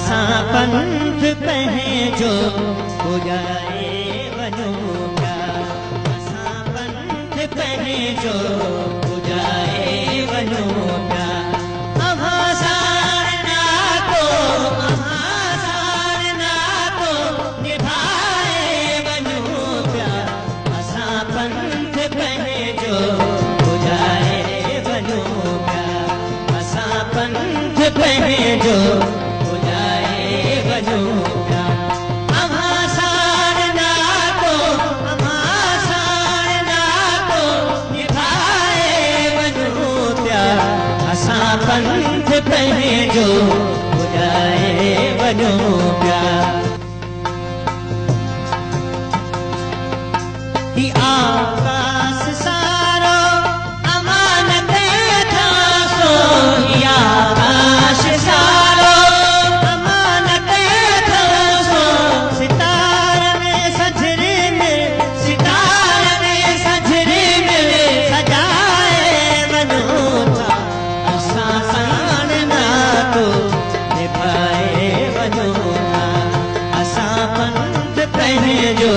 असां पंथ पंहिंजो पुॼाए वञूं पिया, असां पंथ पंहिंजो पुॼाए वञूं पिया। अव्हां साण नातो निभाए वञूं पिया, असां पंथ पंहिंजो पुॼाए वञूं पिया, असां पंथ पंहिंजो पुॼाए वञूं पिया। अव्हां साण नातो निभाए वञूं पिया, असां पंथ पंहिंजो पुॼाए वञूं पिया। ही आकाश सारो अमानत थासो, ही आकाश सारो अमानत थासो, सितारे में सजरे में सजाए वञूं था, असां साण नातो निभाए वञूं था, असां पंथ पंहिंजो